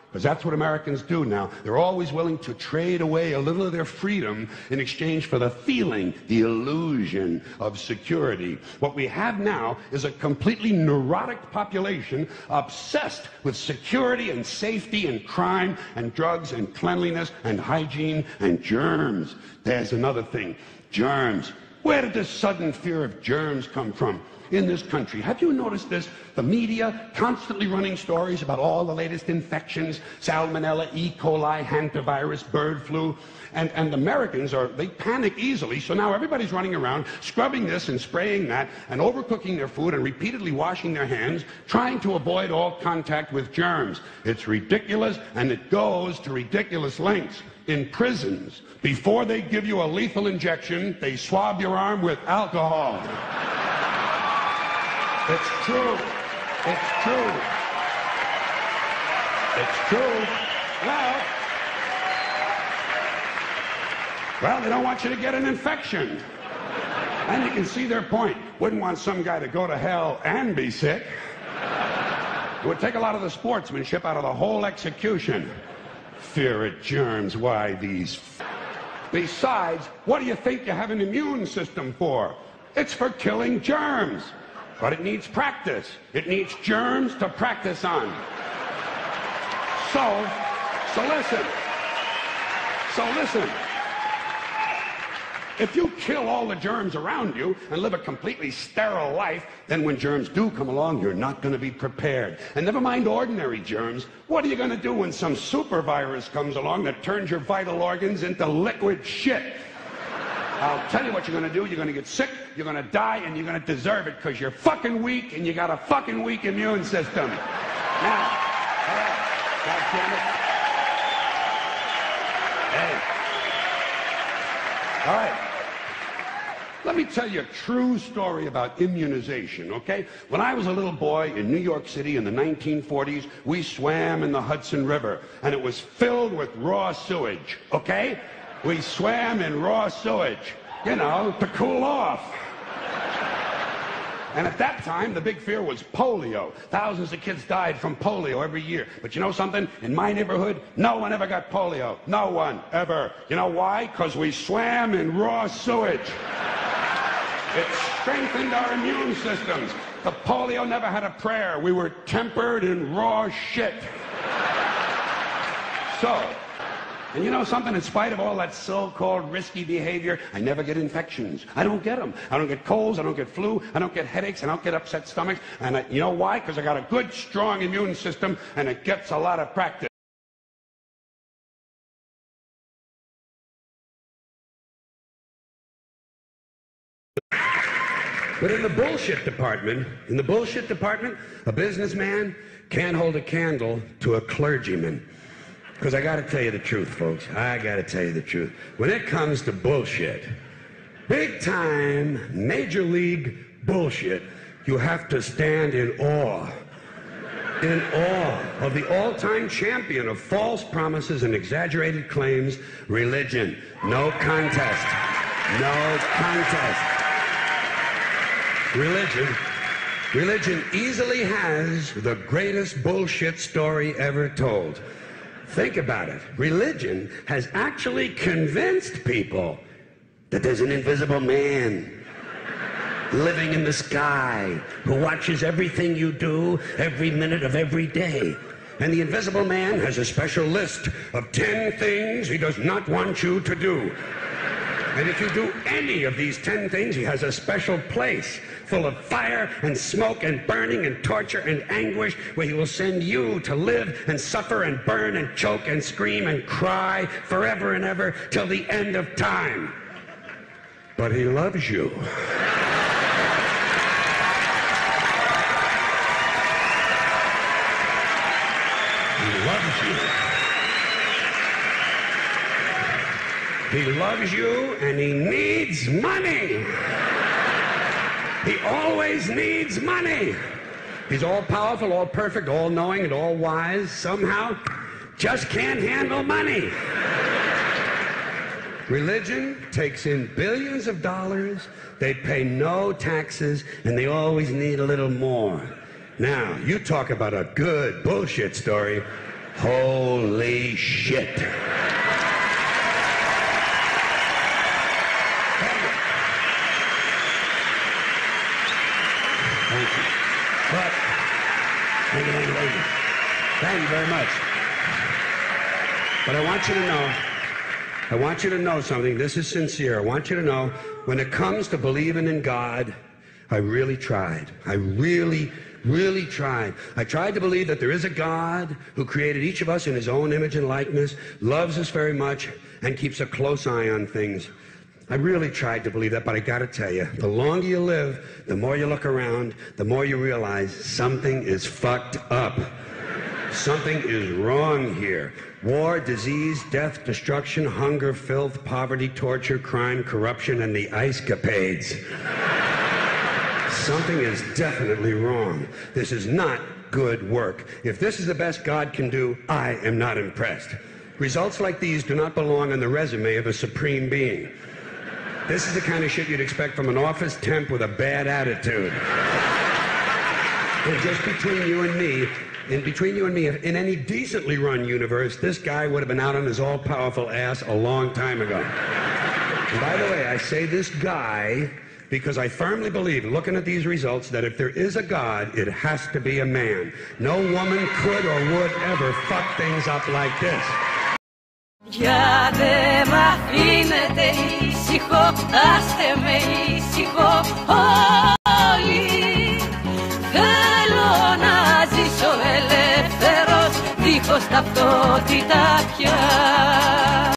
Because that's what Americans do now. They're always willing to trade away a little of their freedom in exchange for the feeling, the illusion of security. What we have now is a completely neurotic population obsessed with security and safety and crime and drugs and cleanliness and hygiene and germs. There's another thing. Germs. Where did this sudden fear of germs come from? In this country. Have you noticed this? The media constantly running stories about all the latest infections, salmonella, E. coli, hantavirus, bird flu, and Americans they panic easily, so now everybody's running around scrubbing this and spraying that and overcooking their food and repeatedly washing their hands, trying to avoid all contact with germs. It's ridiculous, and it goes to ridiculous lengths. In prisons, before they give you a lethal injection, they swab your arm with alcohol. It's true. It's true. It's true. Well, they don't want you to get an infection. And you can see their point. Wouldn't want some guy to go to hell and be sick. It would take a lot of the sportsmanship out of the whole execution. Fear of germs, why these... Besides, what do you think you have an immune system for? It's for killing germs. But it needs practice. It needs germs to practice on. So listen. If you kill all the germs around you and live a completely sterile life, then when germs do come along, you're not going to be prepared. And never mind ordinary germs, what are you going to do when some super virus comes along that turns your vital organs into liquid shit? I'll tell you what you're going to do. You're going to get sick, you're going to die, and you're going to deserve it because you're fucking weak and you got a fucking weak immune system. Now, all right, God damn it. Hey. All right. Let me tell you a true story about immunization, okay? When I was a little boy in New York City in the 1940s, we swam in the Hudson River, and it was filled with raw sewage, okay? We swam in raw sewage, you know, to cool off. And at that time, the big fear was polio. Thousands of kids died from polio every year. But you know something? In my neighborhood, no one ever got polio. No one, ever. You know why? Because we swam in raw sewage. It strengthened our immune systems. The polio never had a prayer. We were tempered in raw shit. And you know something? In spite of all that so-called risky behavior, I never get infections. I don't get them. I don't get colds. I don't get flu. I don't get headaches. I don't get upset stomachs. And you know why? Because I got a good, strong immune system, and it gets a lot of practice. But in the bullshit department, a businessman can't hold a candle to a clergyman. Because I got to tell you the truth, folks. I got to tell you the truth. When it comes to bullshit, big time, major league bullshit, you have to stand in awe. In awe of the all-time champion of false promises and exaggerated claims, religion. No contest. No contest. Religion easily has the greatest bullshit story ever told. Think about it. Religion has actually convinced people that there's an invisible man living in the sky who watches everything you do every minute of every day. And the invisible man has a special list of 10 things he does not want you to do. And if you do any of these 10 things, he has a special place full of fire and smoke and burning and torture and anguish where he will send you to live and suffer and burn and choke and scream and cry forever and ever till the end of time. But he loves you. He loves you. He loves you and he needs money. He always needs money. He's all-powerful, all-perfect, all-knowing, and all-wise. Somehow, just can't handle money. Religion takes in billions of dollars. They pay no taxes, and they always need a little more. Now, you talk about a good bullshit story. Holy shit. Thank you. But, thank you very much. But I want you to know something. This is sincere. I want you to know, when it comes to believing in God, I really tried. I really tried. I tried to believe that there is a God who created each of us in his own image and likeness, loves us very much, and keeps a close eye on things. I really tried to believe that, but I gotta tell you, the longer you live, the more you look around, the more you realize something is fucked up. Something is wrong here. War, disease, death, destruction, hunger, filth, poverty, torture, crime, corruption, and the ice-capades. Something is definitely wrong. This is not good work. If this is the best God can do, I am not impressed. Results like these do not belong on the resume of a supreme being. This is the kind of shit you'd expect from an office temp with a bad attitude. And just between you and me, in any decently run universe, this guy would have been out on his all-powerful ass a long time ago. And by the way, I say this guy because I firmly believe, looking at these results, that if there is a God, it has to be a man. No woman could or would ever fuck things up like this. Για δε μ' αφήνετε ήσυχο, άστε με ήσυχο όλοι. Θέλω να ζήσω ελεύθερος, δίχως ταυτότητα πια.